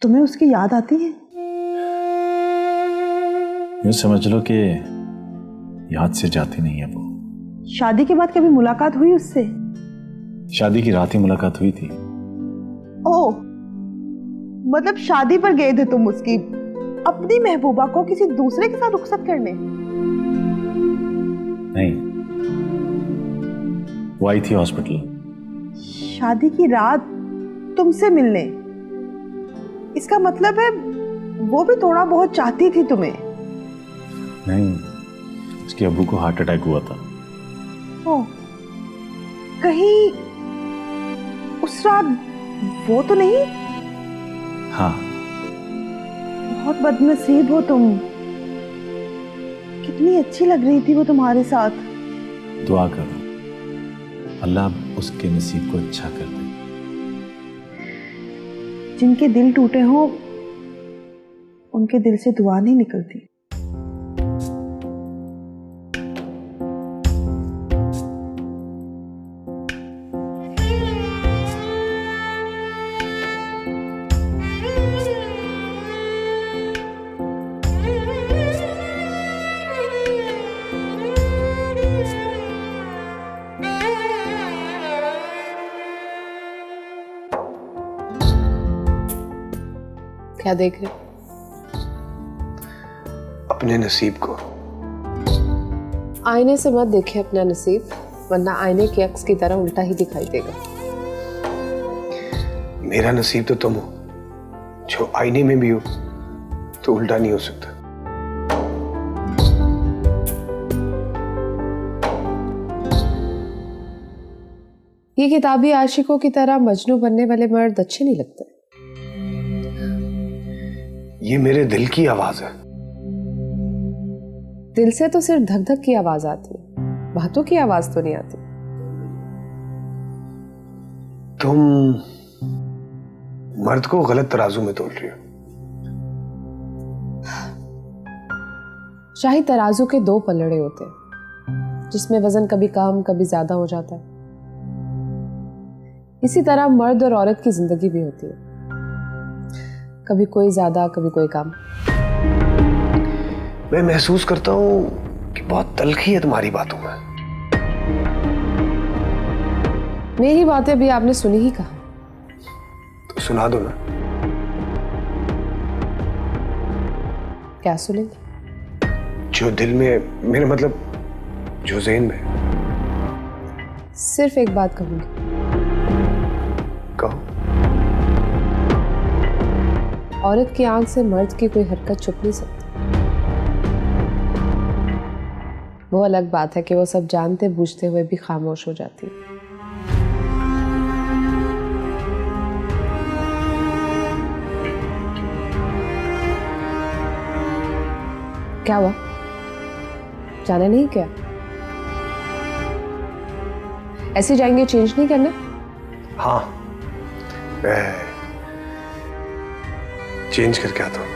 तुम्हें उसकी याद आती है? यूं समझ लो कि याद से जाती नहीं है वो। शादी के बाद कभी मुलाकात हुई उससे? शादी की रात ही मुलाकात हुई थी। ओह, मतलब शादी पर गए थे तुम उसकी, अपनी महबूबा को किसी दूसरे के साथ रुखसत करने? नहीं, वो आई थी हॉस्पिटल। शादी की रात तुमसे मिलने? इसका मतलब है वो भी थोड़ा बहुत चाहती थी तुम्हें? नहीं, उसके अब्बू को हार्ट अटैक हुआ था। ओह, कहीं उस रात वो तो नहीं? हाँ। बहुत बदनसीब हो तुम। कितनी अच्छी लग रही थी वो तुम्हारे साथ। दुआ करो अल्लाह उसके नसीब को अच्छा कर दे। जिनके दिल टूटे हों उनके दिल से दुआ नहीं निकलती। क्या देख रहे? अपने नसीब को। आईने से मत देखे अपना नसीब, वरना आईने के अक्स की तरह उल्टा ही दिखाई देगा। मेरा नसीब तो तुम हो, जो आईने में भी हो तो उल्टा नहीं हो सकता। ये किताबी आशिकों की तरह मजनू बनने वाले मर्द अच्छे नहीं लगते। ये मेरे दिल की आवाज है। दिल से तो सिर्फ धक धक की आवाज आती है, बातों की आवाज तो नहीं आती। तुम मर्द को गलत तराजू में तोल रही हो। शाही तराजू के दो पलड़े होते हैं, जिसमें वजन कभी कम कभी ज्यादा हो जाता है। इसी तरह मर्द और औरत की जिंदगी भी होती है, कभी कोई ज्यादा कभी कोई कम। मैं महसूस करता हूं कि बहुत तलखी है तुम्हारी बातों में। मेरी बातें भी आपने सुनी ही कहा। तो सुना दो ना। क्या सुनेंगे? जो दिल में, मेरा मतलब जो ज़हन में। सिर्फ एक बात कहूंगी। कहो। औरत की आंख से मर्द की कोई हरकत छुप नहीं सकती। वो अलग बात है कि वो सब जानते बूझते हुए भी खामोश हो जाती है। क्या हुआ? जाना नहीं क्या? ऐसे जाएंगे, चेंज नहीं करना? हाँ, मैं चेंज करके आता हूँ।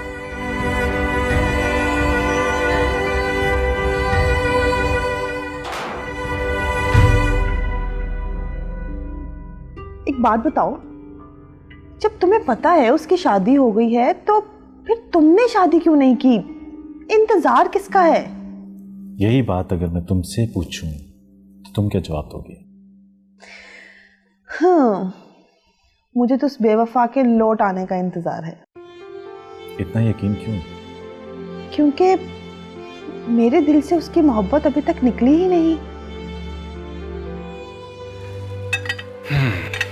एक बात बताओ, जब तुम्हें पता है उसकी शादी हो गई है तो फिर तुमने शादी क्यों नहीं की? इंतजार किसका है? यही बात अगर मैं तुमसे पूछूं तो तुम क्या जवाब दोगे? हाँ, मुझे तो उस बेवफा के लौट आने का इंतजार है। इतना यकीन क्यों? क्योंकि मेरे दिल से उसकी मोहब्बत अभी तक निकली ही नहीं।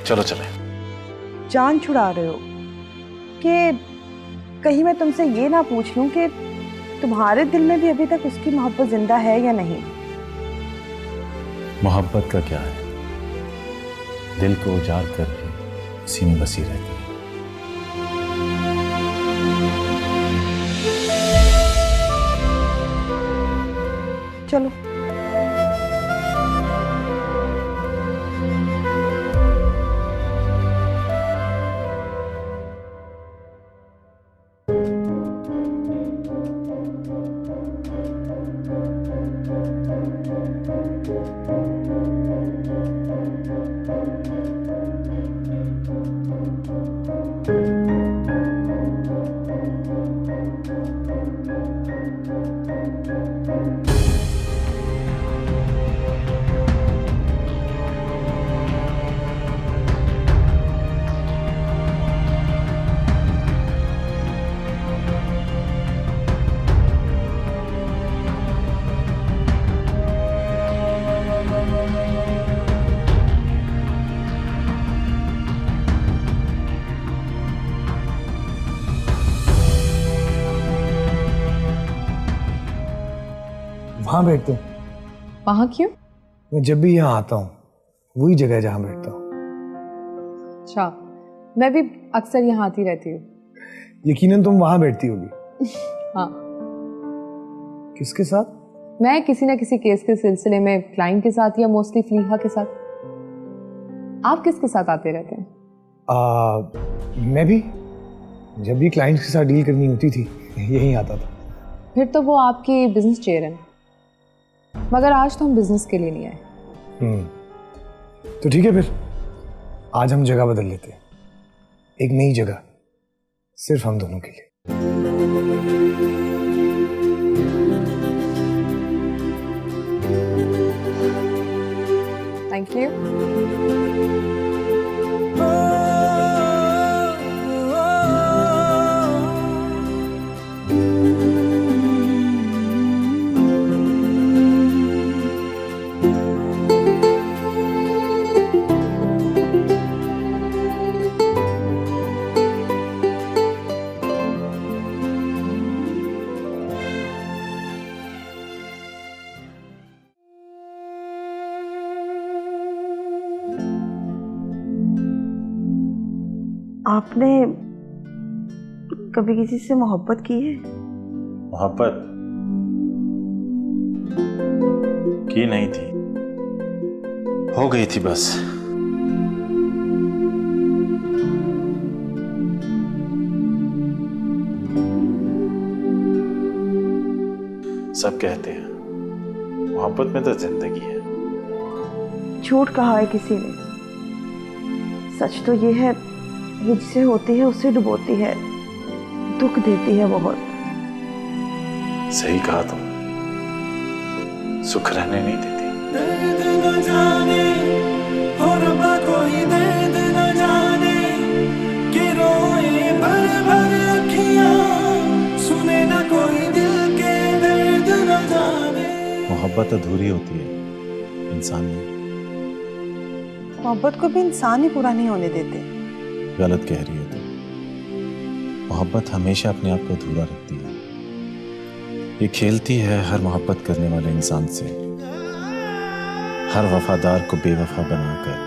चलो चले। जान छुड़ा रहे हो कि कहीं मैं तुमसे ये ना पूछ लूं कि तुम्हारे दिल में भी अभी तक उसकी मोहब्बत जिंदा है या नहीं? मोहब्बत का क्या है, दिल को उजाड़ कर भी उसी में बसी रहती है। चलो। वहां बैठते हैं। वहां क्यों? मैं जब भी यहाँ आता हूँ वही जगह है जहाँ बैठता हूँ। अच्छा, मैं भी अक्सर यहाँ आती रहती हूँ। यकीनन तुम वहां बैठती होगी। हाँ, किसके साथ? मैं किसी ना किसी केस के सिलसिले में क्लाइंट के साथ या मोस्टली फलीहा के साथ। आप किसके साथ आते रहते हैं? मैं भी जब भी क्लाइंट्स के साथ डील करनी होती थी यहीं आता था। फिर तो वो आपकी बिजनेस चेयर है, मगर आज तो हम बिजनेस के लिए नहीं आए। तो ठीक है, फिर आज हम जगह बदल लेते हैं। एक नई जगह सिर्फ हम दोनों के लिए। Thank you. आपने कभी किसी से मोहब्बत की है? मोहब्बत की नहीं थी, हो गई थी बस। सब कहते हैं मोहब्बत में तो जिंदगी है। झूठ कहा है किसी ने। सच तो ये है, ये जिसे होती है उसे डुबोती है, दुख देती है बहुत। सही कहा तुम, सुख रहने नहीं देती। दर्द न जाने हो रब्बा कोई दर्द न जाने कि रोए भर भर अखियां, सुने ना कोई दिल के दर्द न जाने। मोहब्बत अधूरी होती है इंसान में। मोहब्बत को भी इंसान ही पूरा नहीं होने देते। गलत कह रही हो तुम। मोहब्बत हमेशा अपने आप को अधूरा रखती है। ये खेलती है हर मोहब्बत करने वाले इंसान से, हर वफादार को बेवफा बनाकर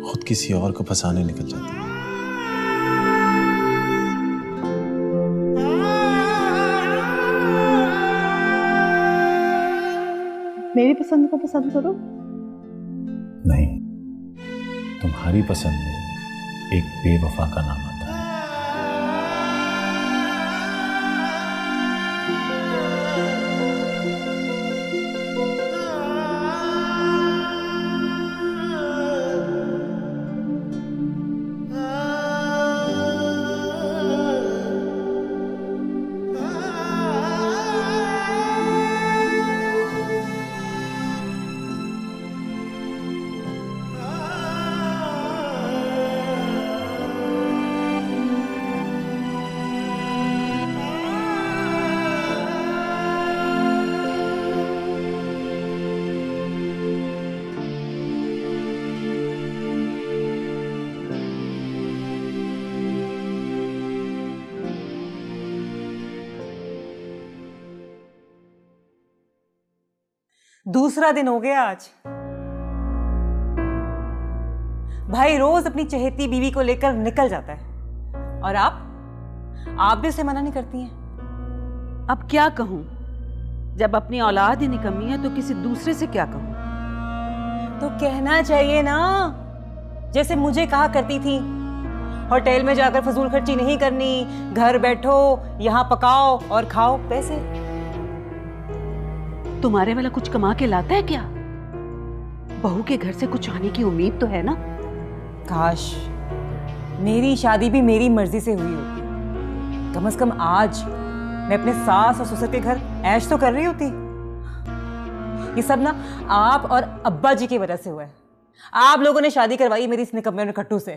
खुद किसी और को फंसाने निकल जाती है। मेरी पसंद को पसंद करो। नहीं, तुम्हारी पसंद में एक बेवफा का नाम आता है। दूसरा दिन हो गया आज। भाई रोज अपनी चहेती बीवी को लेकर निकल जाता है और आप भी उसे मना नहीं करती हैं। अब क्या कहूं? जब अपनी औलाद ही निकम्मी है तो किसी दूसरे से क्या कहूं? तो कहना चाहिए ना, जैसे मुझे कहा करती थी, होटल में जाकर फजूल खर्ची नहीं करनी, घर बैठो, यहाँ पकाओ और खाओ। पैसे तुम्हारे वाला कुछ कमा के लाता है क्या? बहू के घर से कुछ आने की उम्मीद तो है ना? काश मेरी शादी भी मेरी मर्जी से हुई होती। कम से कम आज मैं अपने सास और ससुर के घर ऐश तो कर रही होती। ये सब ना आप और अब्बा जी की वजह से हुआ है। आप लोगों ने शादी करवाई मेरी इस निकम्मे और कट्टू से।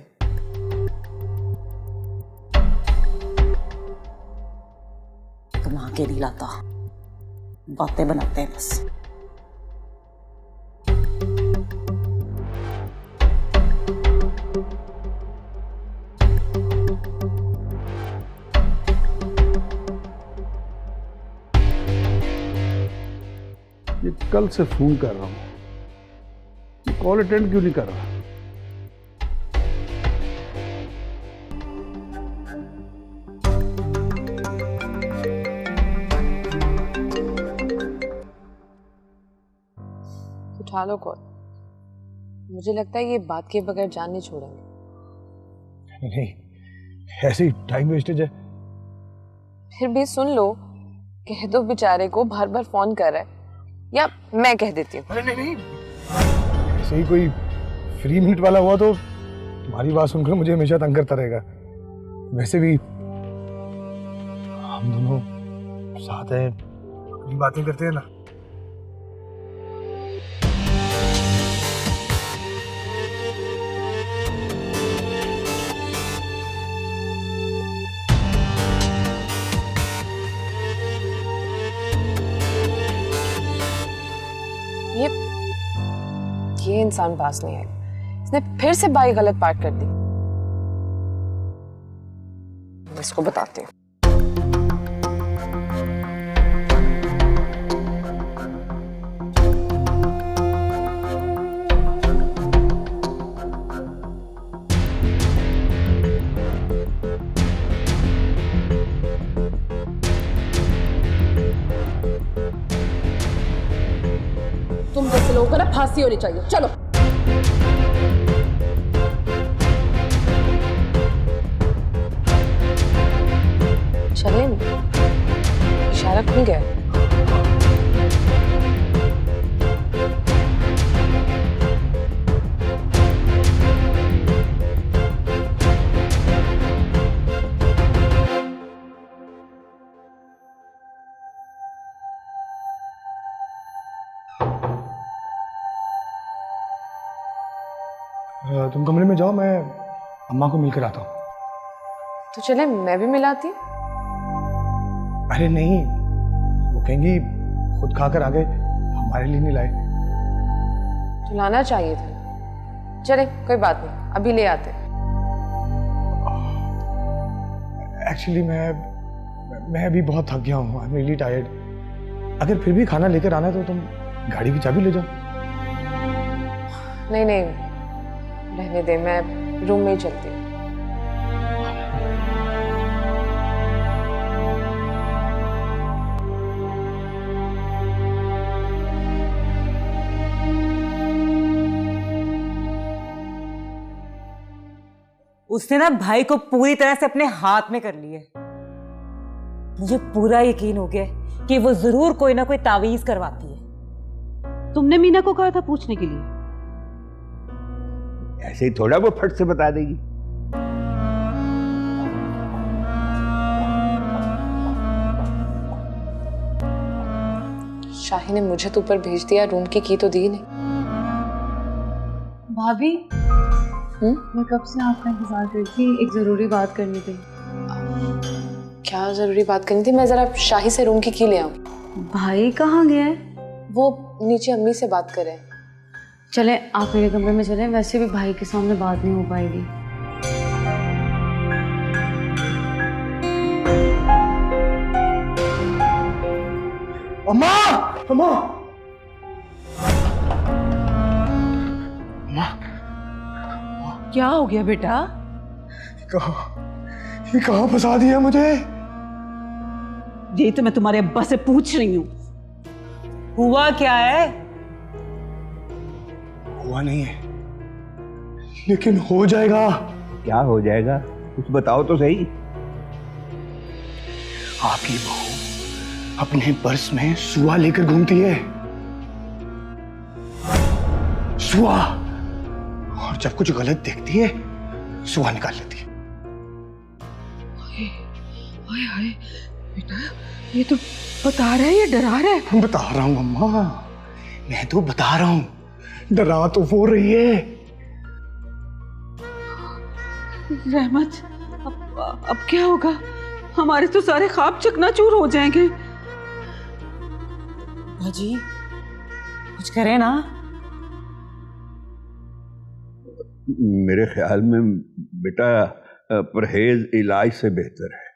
कमा के नहीं लाता, बातें बनाते हैं बस। ये कल से फोन कर रहा हूं, कॉल अटेंड क्यों नहीं कर रहा? उठा लो कॉल। मुझे लगता है ये बात के बगैर जान नहीं छोड़ेंगे। नहीं, ऐसे ही टाइम वेस्टेज है। फिर भी सुन लो, कह दो बेचारे को बार बार फोन कर रहा है, या मैं कह देती हूँ। अरे नहीं, ऐसे ही कोई फ्री मिनट वाला हुआ तो तुम्हारी बात सुनकर मुझे हमेशा तंग करता रहेगा। वैसे भी हम दोनों साथ हैं, अपनी बातें करते हैं ना। ये इंसान पास नहीं आएगा। इसने फिर से बाइक गलत पार्क कर दी। मैं इसको बताती हूँ। तुम जैसे लोगों को ना फांसी होनी चाहिए। चलो चले, इशारा खुल गया। तुम कमरे में जाओ, मैं अम्मा को मिलकर आता हूँ। तो चले, मैं भी मिलाती हूँ। अरे नहीं, वो कहेंगी खुद खाकर आगे हमारे लिए नहीं लाए। तो लाना चाहिए था। चले, कोई बात नहीं, अभी ले आते। एक्चुअली मैं अभी बहुत थक गया हूँ। I am really tired. अगर फिर भी खाना लेकर आना है तो तुम गाड़ी की चाबी ले जाओ। नहीं नहीं, रहने दे, मैं रूम में ही चलती हूँ। उसने ना भाई को पूरी तरह से अपने हाथ में कर लिए। मुझे पूरा यकीन हो गया कि वो जरूर कोई ना कोई तावीज करवाती है। तुमने मीना को कहा था पूछने के लिए? ऐसे ही थोड़ा वो फट से बता देगी। शाही ने मुझे तो ऊपर भेज दिया, रूम की तो दी नहीं। भाभी, मैं कब से आपका इंतजार कर रही थी। एक जरूरी बात करनी थी। क्या जरूरी बात करनी थी? मैं जरा शाही से रूम की ले आऊं। भाई कहाँ गया है? वो नीचे अम्मी से बात कर रहे हैं। चले, आप मेरे कमरे में चलें, वैसे भी भाई के सामने बात नहीं हो पाएगी। अम्मा, अम्मा, अम्मा, क्या हो गया बेटा? ये कहाँ फंसा दिया मुझे? ये तो मैं तुम्हारे अब्बा से पूछ रही हूँ। हुआ क्या है? हुआ नहीं है, लेकिन हो जाएगा। क्या हो जाएगा? कुछ बताओ तो सही। आपकी बहू अपने पर्स में सुआ लेकर घूमती है। सुआ, और जब कुछ गलत देखती है सुआ निकाल लेती है। हाय हाय, बेटा ये तो बता रहा है या डरा रहा है? बता रहा हूँ अम्मा, मैं तो बता रहा हूँ, डरा तो वो रही है। रहमत अब क्या होगा? हमारे तो सारे ख्वाब चकनाचूर हो जाएंगे। बाजी कुछ करें ना। मेरे ख्याल में बेटा परहेज इलाज से बेहतर है।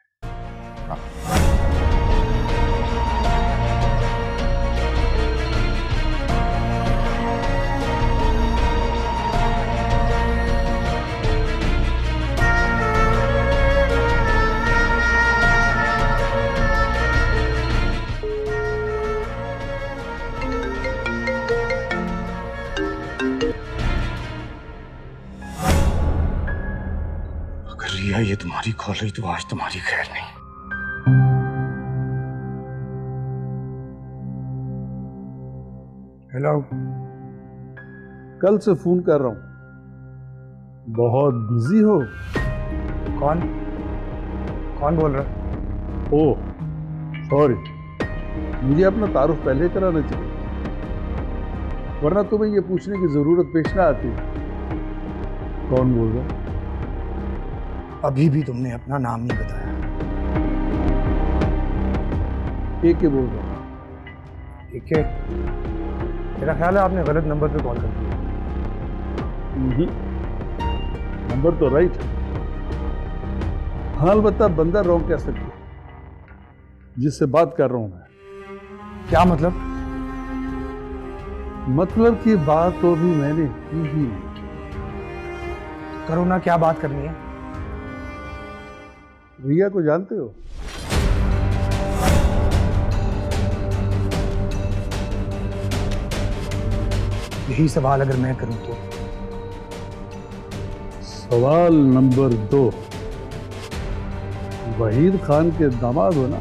रिया ये तुम्हारी कॉल रही तो आज तुम्हारी खैर नहीं। हेलो, कल से फोन कर रहा हूं, बहुत बिजी हो। कौन कौन बोल रहा? ओह सॉरी, मुझे अपना तारुफ पहले कराना चाहिए, वरना तुम्हें ये पूछने की जरूरत पेश ना आती। कौन बोल रहा? अभी भी तुमने अपना नाम नहीं बताया। के बोल रहा? ठीक है, मेरा ख्याल है आपने गलत नंबर पे कॉल कर दिया। नंबर तो राइट है, हाँ अलबत्ता बंदा रॉन्ग कह सकते जिससे बात कर रहा हूं मैं। क्या मतलब? मतलब की बात तो भी मैंने की ही नहीं। करो ना, क्या बात करनी है? रिया को जानते हो? यही सवाल अगर मैं करूं तो? सवाल नंबर 2, वहीद खान के दामाद हो ना?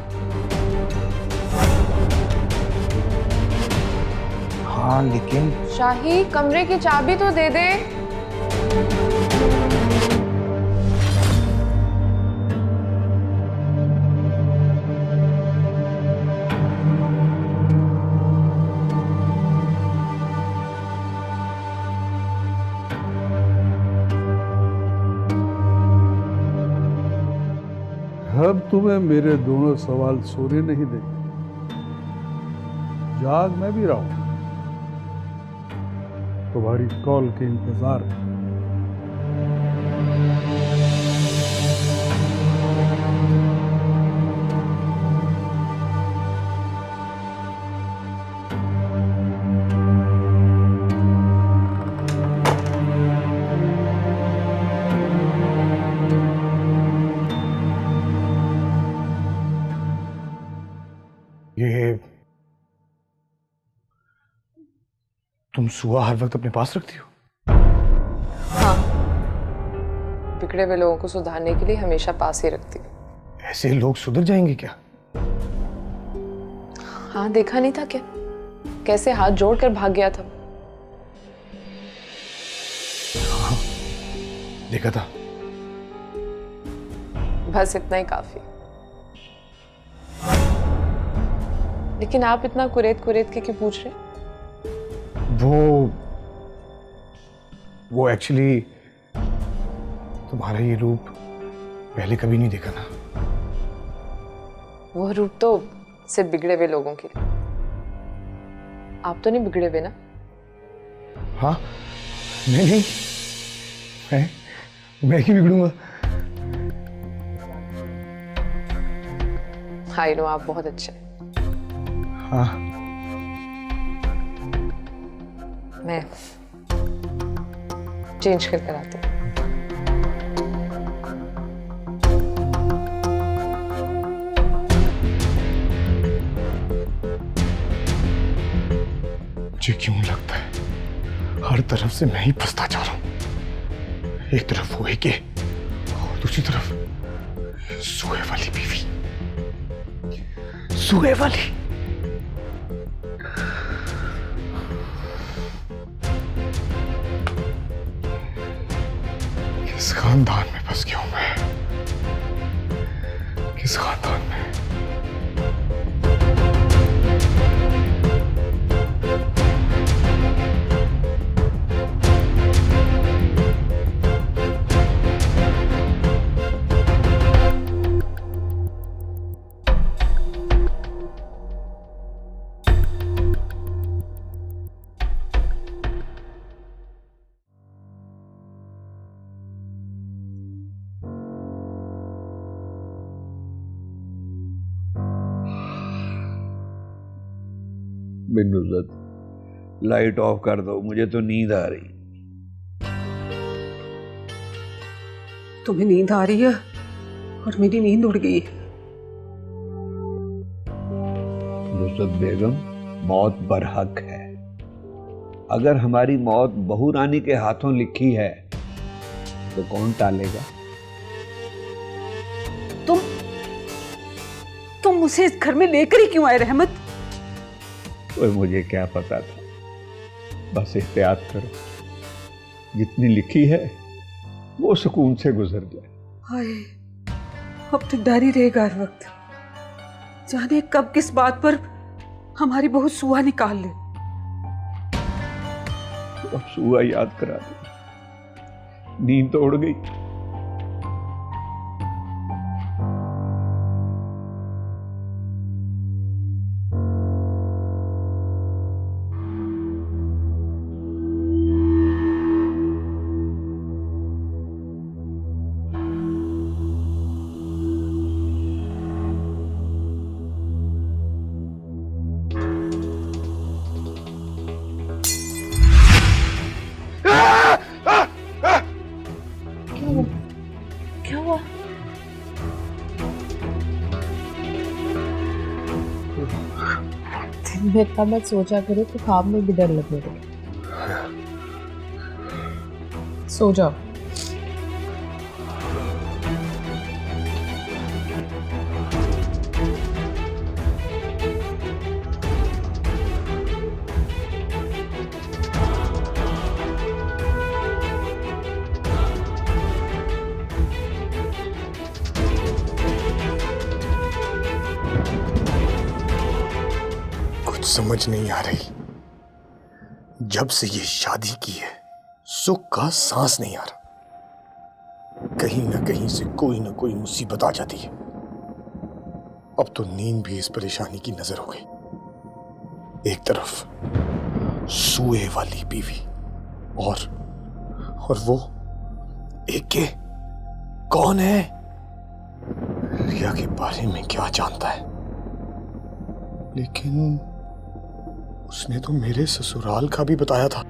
हाँ लेकिन शाही कमरे की चाबी तो दे दे। अब तुम्हें मेरे दोनों सवाल सोने नहीं देंगे, जाग मैं भी रहा हूं, तुम्हारी कॉल के इंतजार में। ये तुम सुआ हर वक्त अपने पास रखती हो? हाँ, बिगड़े हुए लोगों को सुधारने के लिए हमेशा पास ही रखती हूँ। ऐसे लोग सुधर जाएंगे क्या? हाँ, देखा नहीं था क्या कैसे हाथ जोड़कर भाग गया था? हाँ, देखा था। बस इतना ही काफी। लेकिन आप इतना कुरेद कुरेद के क्यों पूछ रहे? वो एक्चुअली तुम्हारा ये रूप पहले कभी नहीं देखा ना। वो रूप तो सिर्फ बिगड़े हुए लोगों के लिए। आप तो नहीं बिगड़े हुए ना? हाँ, नहीं, मैं क्यों बिगड़ूंगा? आई नो, आप बहुत अच्छे हैं। हाँ, मैं चेंज करके आती हूँ। मुझे क्यों लगता है हर तरफ से मैं ही फंसता जा रहा हूं। एक तरफ वो है कि और दूसरी तरफ सुए वाली बीवी, सुए वाली। किस खानदान में फंस गया हूं मैं? किस खानदान में? बिन नुज़रत, लाइट ऑफ कर दो, मुझे तो नींद आ रही। तुम्हें नींद आ रही है और मेरी नींद उड़ गई है। नुज़रत बेगम, मौत बरहक है। अगर हमारी मौत बहू रानी के हाथों लिखी है तो कौन टालेगा? तुम मुझे इस घर में लेकर ही क्यों आए रहमत? तो मुझे क्या पता था, बस एहतियात करो, जितनी लिखी है वो सुकून से गुजर जाए। हाय, अब तो डर ही रहेगा हर वक्त, जाने कब किस बात पर हमारी बहू सुआ निकाल ले। अब सुआ याद करा दे, नींद तो उड़ गई। क्या हुआ? दिन में इतना मत सोचा करो तो ख्वाब में भी डर लगने लगे। सो जाओ। समझ नहीं आ रही, जब से ये शादी की है सुख का सांस नहीं आ रहा। कहीं ना कहीं से कोई ना कोई मुसीबत आ जाती है। अब तो नींद भी इस परेशानी की नजर हो गई। एक तरफ सुए वाली बीवी और वो एक के कौन है? रिया के बारे में क्या जानता है? लेकिन उसने तो मेरे ससुराल का भी बताया था।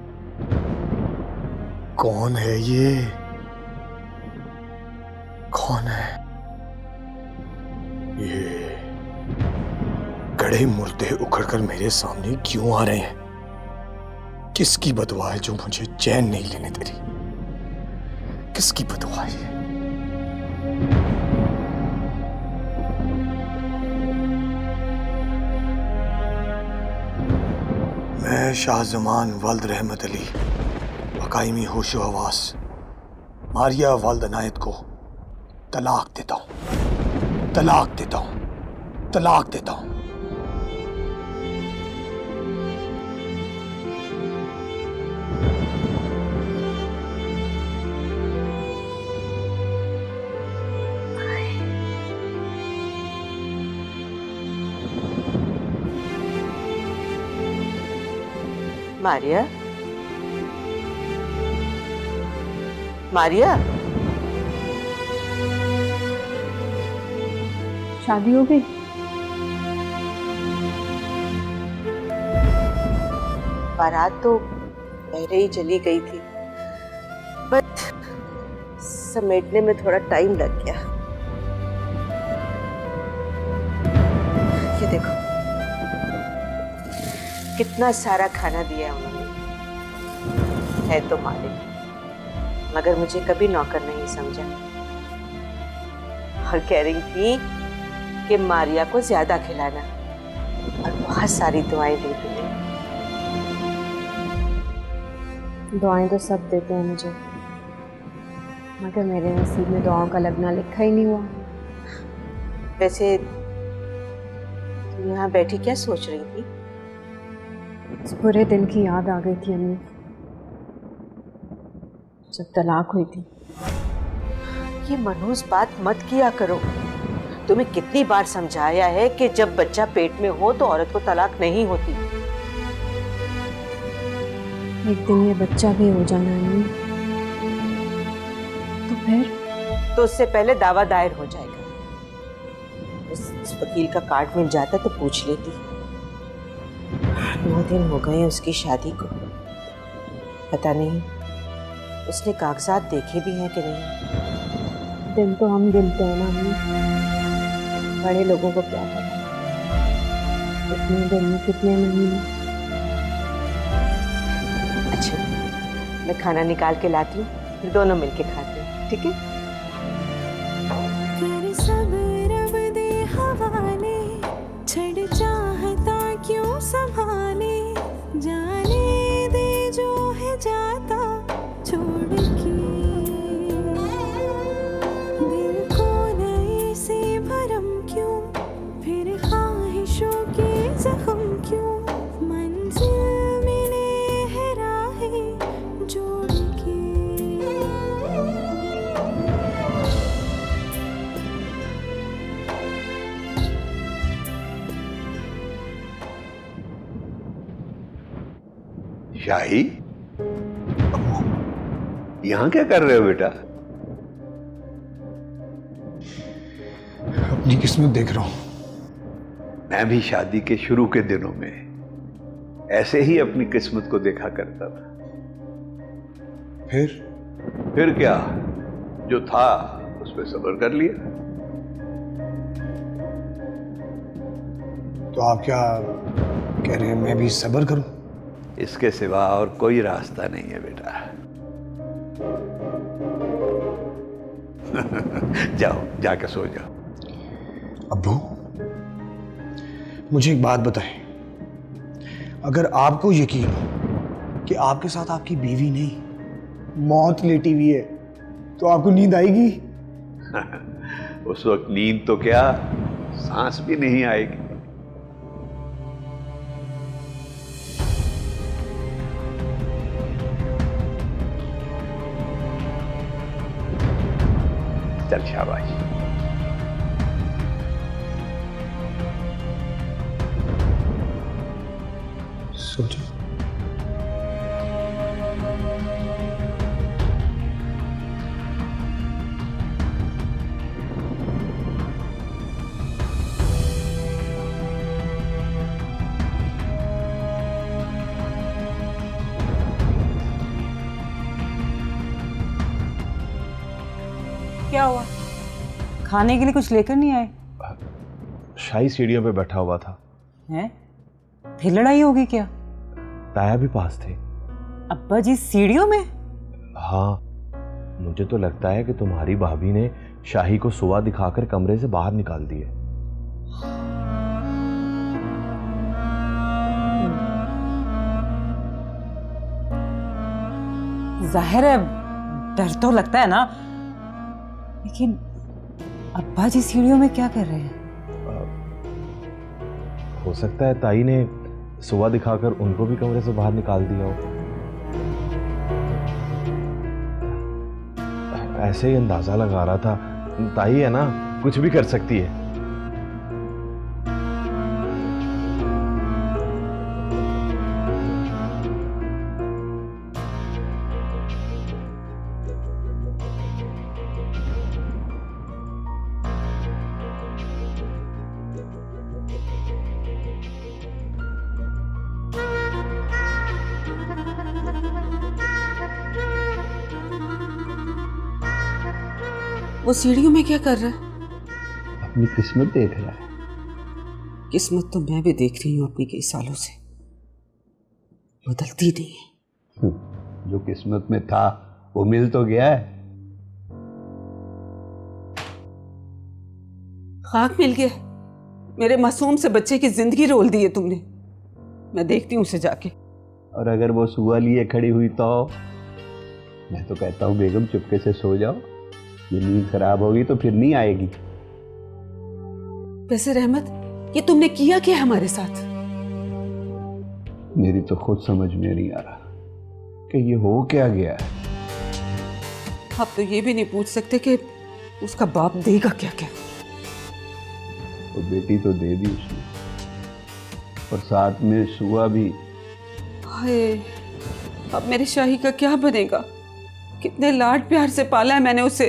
कौन है ये? कौन है ये? गड़े मुर्दे उखड़कर मेरे सामने क्यों आ रहे हैं? किसकी बदुआ है जो मुझे चैन नहीं लेने दे रही? किसकी बदुआ है? मैं शाहजमान वल्द रहमत अली हकाइमी होशो हवास मारिया वल्द अनायत को तलाक देता हूं, तलाक देता हूं, तलाक देता हूं। मारिया, मारिया, शादी हो गई? बारात तो पहले ही चली गई थी, बट समेटने में थोड़ा टाइम लग गया। ये देखो कितना सारा खाना दिया उन्होंने। है तो मालिक, मगर मुझे कभी नौकर नहीं समझा और कह रही थी कि मारिया को ज्यादा खिलाना और बहुत सारी दुआएं दी थी। दुआएं तो सब देते हैं मुझे, मगर मेरे नसीब में दुआओं का लगना लिखा ही नहीं हुआ। वैसे तुम यहाँ बैठी क्या सोच रही थी? उस बुरे दिन की याद आ गई थी अम्मी, जब तलाक हुई थी। ये मनहूस बात मत किया करो। तुम्हें कितनी बार समझाया है कि जब बच्चा पेट में हो तो औरत को तलाक नहीं होती। एक दिन ये बच्चा भी हो जाना है अम्मी, तो फिर? तो उससे पहले दावा दायर हो जाएगा। इस वकील का कार्ड मिल जाता तो पूछ लेती। 9 दिन हो गए उसकी शादी को। पता नहीं उसने कागजात देखे भी हैं कि नहीं। दिन तो हम गिनते हैं ना अम्मी, बड़े लोगों को क्या पता कितने दिन कितने महीने। अच्छा, मैं खाना निकाल के लाती हूँ, फिर दोनों मिलके खाते हैं, ठीक है? कर सब रब दे हवाले, छड़ चाहता क्यों संभाले, जाने दे जो है जाता छोड़ के, दिल को नए से भरम क्यों, फिर ख्वाहिशों के जख्म क्यों, मंजिल मिले है राहें जोड़ के। शाही, यहाँ क्या कर रहे हो बेटा? अपनी किस्मत देख रहा हूं। मैं भी शादी के शुरू के दिनों में ऐसे ही अपनी किस्मत को देखा करता था। फिर क्या, जो था उस पर सब्र कर लिया। तो आप क्या कह रहे हैं, मैं भी सब्र करूं? इसके सिवा और कोई रास्ता नहीं है बेटा। जाओ, जाके सो जाओ। अब्बू, मुझे एक बात बताएं, अगर आपको यकीन हो कि आपके साथ आपकी बीवी नहीं मौत लेटी हुई है, तो आपको नींद आएगी? उस वक्त नींद तो क्या, सांस भी नहीं आएगी। चल शाबाश। सोचो। क्या हुआ? खाने के लिए कुछ लेकर नहीं आए? शाही सीढ़ियों पे बैठा हुआ था। हैं? फिर लड़ाई होगी क्या? ताया भी पास थे। अब्बा जी सीढ़ियों में? हाँ, मुझे तो लगता है कि तुम्हारी भाभी ने शाही को सुआ दिखाकर कमरे से बाहर निकाल दिए। जाहिर है डर तो लगता है ना, लेकिन अब्बा जी सीढ़ियों में क्या कर रहे हैं? हो सकता है ताई ने सुआ दिखाकर उनको भी कमरे से बाहर निकाल दिया हो। ऐसे ही अंदाजा लगा रहा था। ताई है ना, कुछ भी कर सकती है। वो सीढ़ियों में क्या कर रहा है? अपनी किस्मत देख रहा है। किस्मत तो मैं भी देख रही हूँ अपनी कई सालों से, बदलती नहीं है। जो किस्मत में था वो मिल तो गया है। खाक मिल गया। मेरे मासूम से बच्चे की जिंदगी रोल दी है तुमने। मैं देखती हूँ उसे जाके। और अगर वो सुआ लिए खड़ी हुई तो मैं तो कहता हूँ बेगम चुपके से सो जाओ। ये नींद खराब होगी तो फिर नहीं आएगी। वैसे रहमत, ये तुमने किया क्या हमारे साथ? मेरी तो खुद समझ में नहीं आ रहा कि ये हो क्या गया है। आप तो ये भी नहीं पूछ सकते कि उसका बाप देगा क्या क्या? वो बेटी तो दे दी उसने, और साथ में सुआ भी। हाय, अब मेरी शाही का क्या बनेगा? कितने लाड प्यार से पाला है मैंने उसे।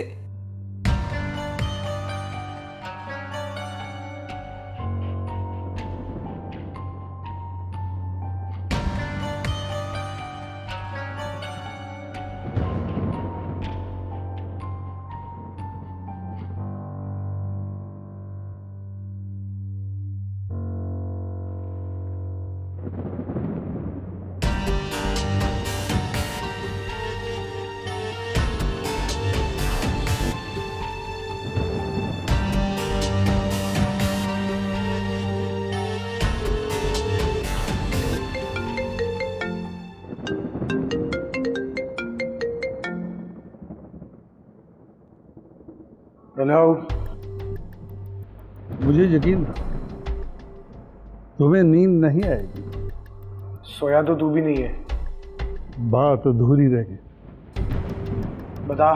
हेलो। मुझे यकीन था तुम्हें नींद नहीं आएगी। सोया तो तू भी नहीं है। बात अधूरी रह गई। बता,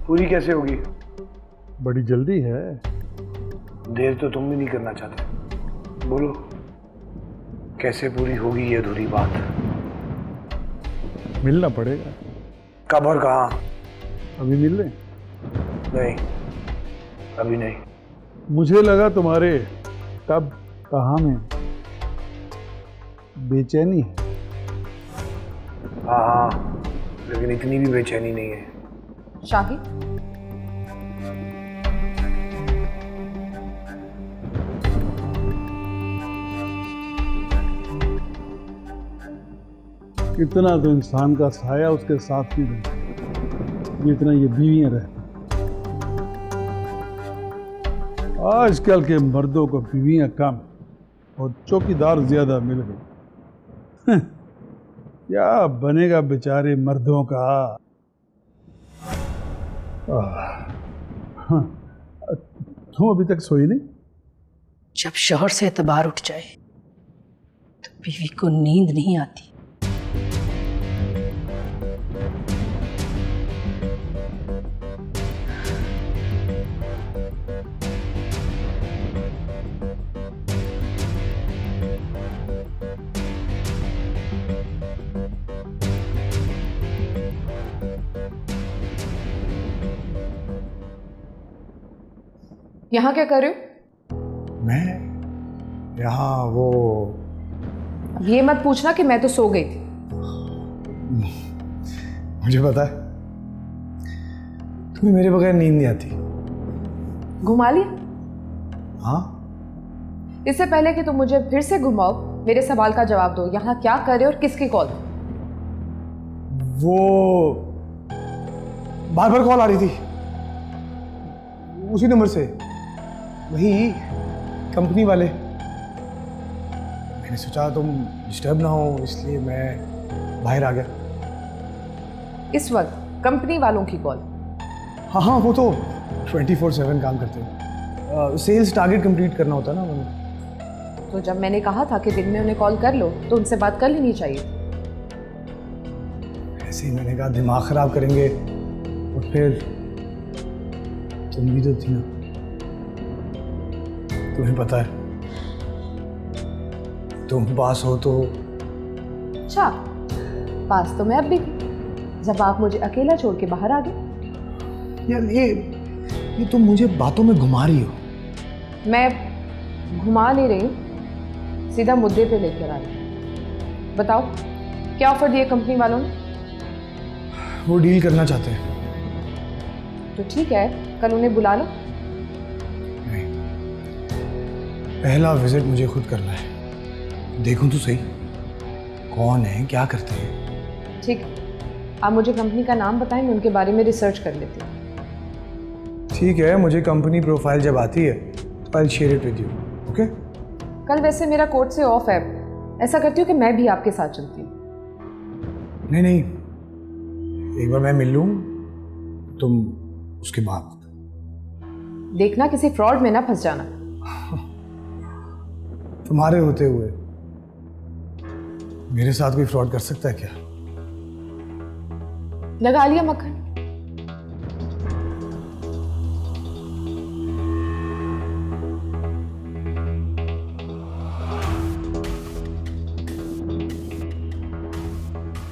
पूरी कैसे होगी? बड़ी जल्दी है। देर तो तुम भी नहीं करना चाहते। बोलो, कैसे पूरी होगी ये अधूरी बात? मिलना पड़ेगा। कब और कहाँ? अभी मिल लें? नहीं, अभी नहीं। मुझे लगा तुम्हारे कब कहाँ में बेचैनी है। हाँ, लेकिन इतनी भी बेचैनी नहीं है। शाही, इतना तो इंसान का साया उसके साथ ही रहता, जितना ये बीवियां रहती। आजकल के मर्दों को बीवियां कम और चौकीदार ज्यादा मिल गए। क्या बनेगा बेचारे मर्दों का। तुम अभी तक सोई नहीं? जब शौहर से एतबार उठ जाए तो बीवी को नींद नहीं आती। यहाँ क्या कर रहे हो? मैं यहाँ वो अब ये मत पूछना कि मैं तो सो गई थी। मुझे पता है तुम्हें मेरे बगैर नींद नहीं आती। घुमा लिया? हाँ, इससे पहले कि तुम मुझे फिर से घुमाओ, मेरे सवाल का जवाब दो। यहाँ क्या कर रहे हो और किसकी कॉल? वो बार बार कॉल आ रही थी उसी नंबर से, वही कंपनी वाले। मैंने सोचा तुम डिस्टर्ब ना हो, इसलिए मैं बाहर आ गया। इस वक्त कंपनी वालों की कॉल? हाँ, वो तो 24/7 काम करते हैं। सेल्स टारगेट कंप्लीट करना होता है ना उन्हें। तो जब मैंने कहा था कि दिन में उन्हें कॉल कर लो तो उनसे बात कर लेनी चाहिए। ऐसे ही मैंने कहा दिमाग खराब करेंगे, और फिर तुम भी तो थी ना, तुम्हें पता है तुम पास हो तो। अच्छा, पास तो मैं अब भी थी जब आप मुझे अकेला छोड़ के बाहर आ गए। यार ये तुम मुझे बातों में घुमा रही हो। मैं घुमा नहीं रही हूँ, सीधा मुद्दे पे लेकर आ रही हूँ। बताओ, क्या ऑफर दिए कंपनी वालों ने? वो डील करना चाहते हैं। तो ठीक है, कल उन्हें बुला लो। नहीं, पहला विजिट मुझे खुद करना है। देखूं तो सही कौन है, क्या करते हैं। ठीक है, आप मुझे कंपनी का नाम बताएं, मैं उनके बारे में रिसर्च कर लेती हूँ। ठीक है, मुझे कंपनी प्रोफाइल जब आती है तो I will share it with you. Okay? कल वैसे मेरा कोर्ट से ऑफ है, ऐसा करती हूँ कि मैं भी आपके साथ चलती हूँ। नहीं, एक बार मैं मिल लूँ, तुम उसके बाद देखना किसी फ्रॉड में ना फंस जाना। तुम्हारे होते हुए मेरे साथ कोई फ्रॉड कर सकता है क्या? लगा लिया मक्खन।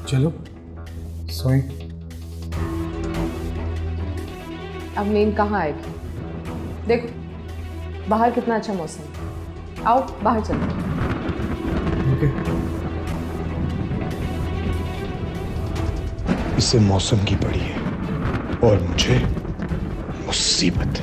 चलो सोई। अब नींद कहाँ आएगी? देखो बाहर कितना अच्छा मौसम है, आओ बाहर चलो। ओके। इससे मौसम की पड़ी है और मुझे मुसीबत।